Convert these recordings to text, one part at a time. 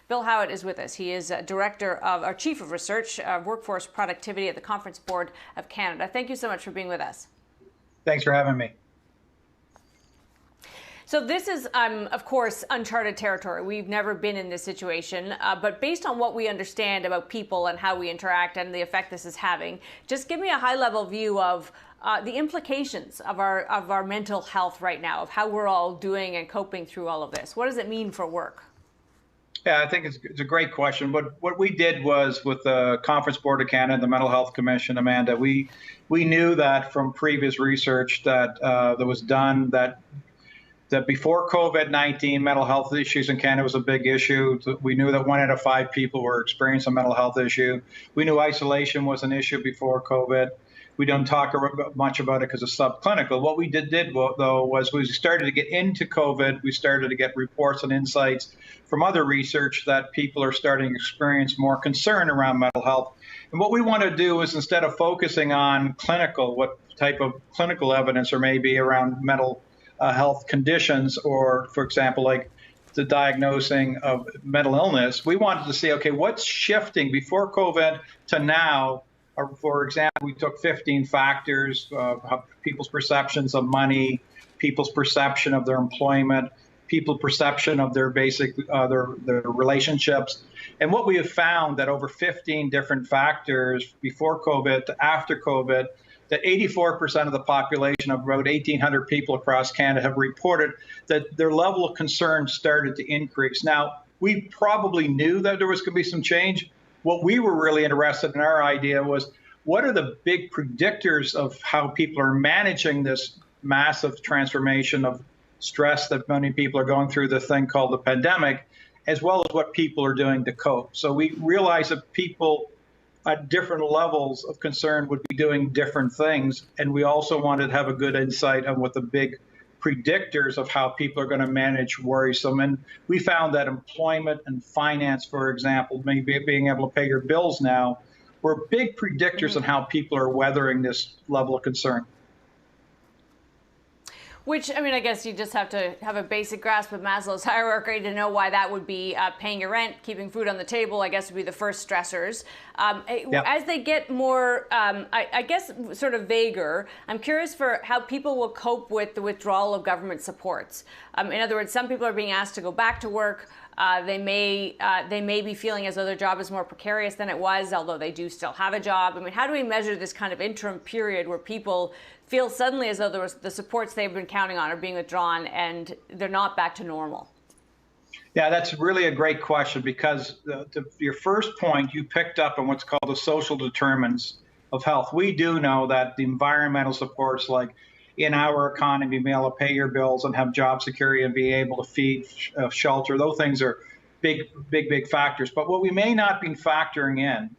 Bill Howatt is with us. He is Director of, or Chief of Research, Workforce Productivity at the Conference Board of Canada. Thank you so much for being with us. Thanks for having me. So this is, of course, uncharted territory. We've never been in this situation, but based on what we understand about people and how we interact and the effect this is having, just give me a high-level view of the implications of our mental health right now, of how we're all doing and coping through all of this. What does it mean for work? Yeah, I think it's a great question. But what we did was, with the Conference Board of Canada, the Mental Health Commission, Amanda, we knew that from previous research that was done that before COVID-19, mental health issues in Canada was a big issue. We knew that 1 out of 5 people were experiencing a mental health issue. We knew isolation was an issue before COVID. We don't talk much about it because it's subclinical. What we did though, was we started to get into COVID. We started to get reports and insights from other research that people are starting to experience more concern around mental health. And what we want to do is, instead of focusing on what type of clinical evidence there may be around mental health conditions, or, for example, like the diagnosing of mental illness, we wanted to see, okay, what's shifting before COVID to now? Or, for example, we took 15 factors, people's perceptions of money, people's perception of their employment, people's perception of their basic, their relationships. And what we have found that over 15 different factors before COVID to after COVID, that 84% of the population of about 1,800 people across Canada have reported that their level of concern started to increase. Now, we probably knew that there was going to be some change. What we were really interested in, our idea was, what are the big predictors of how people are managing this massive transformation of stress that many people are going through, the thing called the pandemic, as well as what people are doing to cope. So we realized that people at different levels of concern would be doing different things. And we also wanted to have a good insight on what the big predictors of how people are going to manage worrisome. And we found that employment and finance, for example, maybe being able to pay your bills now, were big predictors on how people are weathering this level of concern. Which, I mean, I guess you just have to have a basic grasp of Maslow's hierarchy to know why that would be paying your rent, keeping food on the table, I guess, would be the first stressors. Yep. As they get more, I guess, sort of vaguer, I'm curious for how people will cope with the withdrawal of government supports. In other words, some people are being asked to go back to work. They may be feeling as though their job is more precarious than it was, although they do still have a job. I mean, how do we measure this kind of interim period where people feel suddenly as though the supports they've been counting on are being withdrawn and they're not back to normal? Yeah, that's really a great question, because your first point, you picked up on what's called the social determinants of health. We do know that the environmental supports, like in our economy, being able to pay your bills and have job security and be able to feed, shelter, those things are big factors. But what we may not be factoring in,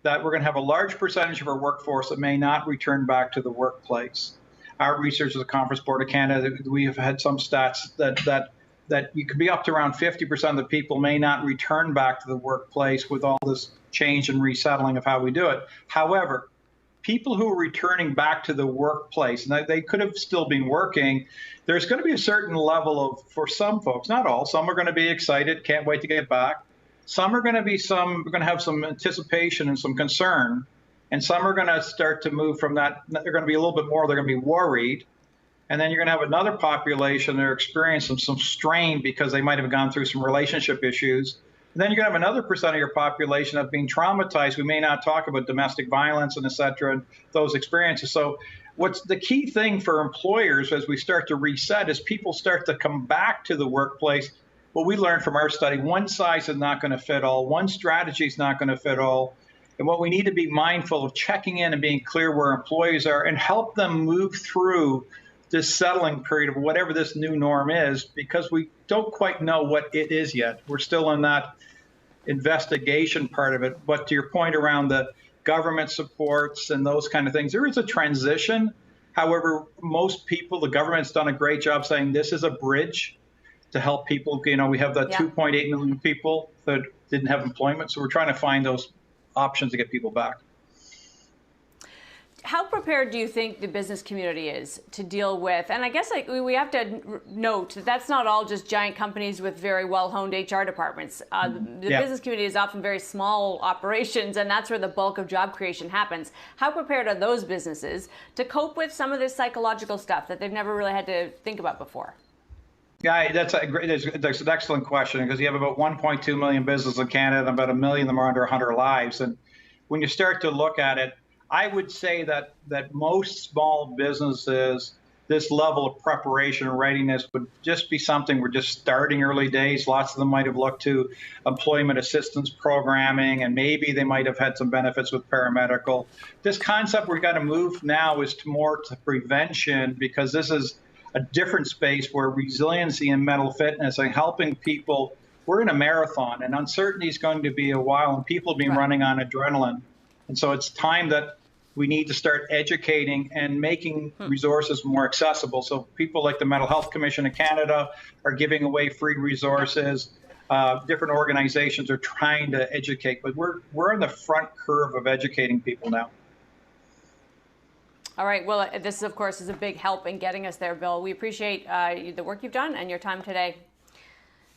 that we're going to have a large percentage of our workforce that may not return back to the workplace. Our research at the Conference Board of Canada, we have had some stats that you could be up to around 50% of the people may not return back to the workplace with all this change and resettling of how we do it. However, people who are returning back to the workplace, and they could have still been working, there's going to be a certain level of, for some folks, not all, some are going to be excited, can't wait to get back. Some are going to have some anticipation and some concern, and some are going to start to move from that. They're going to be a little bit more, they're going to be worried. And then you're going to have another population that are experiencing some strain because they might have gone through some relationship issues. And then you're going to have another percent of your population of being traumatized. We may not talk about domestic violence and et cetera, and those experiences. So what's the key thing for employers as we start to reset is people start to come back to the workplace. What we learned from our study, one size is not going to fit all. One strategy is not going to fit all. And what we need to be mindful of checking in and being clear where employees are and help them move through this settling period of whatever this new norm is, because we don't quite know what it is yet. We're still in that investigation part of it. But to your point around the government supports and those kind of things, there is a transition. However, most people, the government's done a great job saying this is a bridge to help people. You know, we have the 2.8 million people that didn't have employment. So we're trying to find those options to get people back. How prepared do you think the business community is to deal with, and I guess we have to note that that's not all just giant companies with very well-honed HR departments. The business community is often very small operations, and that's where the bulk of job creation happens. How prepared are those businesses to cope with some of this psychological stuff that they've never really had to think about before? Yeah, that's an excellent question, because you have about 1.2 million businesses in Canada, and about 1 million of them are under 100 lives. And when you start to look at it, I would say that most small businesses, this level of preparation and readiness would just be something we're just starting early days. Lots of them might have looked to employment assistance programming, and maybe they might have had some benefits with paramedical. This concept we've got to move now is more to prevention, because this is a different space where resiliency and mental fitness and helping people. We're in a marathon, and uncertainty is going to be a while, and people have been running on adrenaline. And so it's time that we need to start educating and making resources more accessible. So people like the Mental Health Commission of Canada are giving away free resources. Different organizations are trying to educate, but we're in the front curve of educating people now. All right. Well, this, of course, is a big help in getting us there, Bill. We appreciate the work you've done and your time today.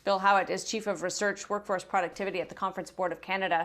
Bill Howatt is Chief of Research Workforce Productivity at the Conference Board of Canada.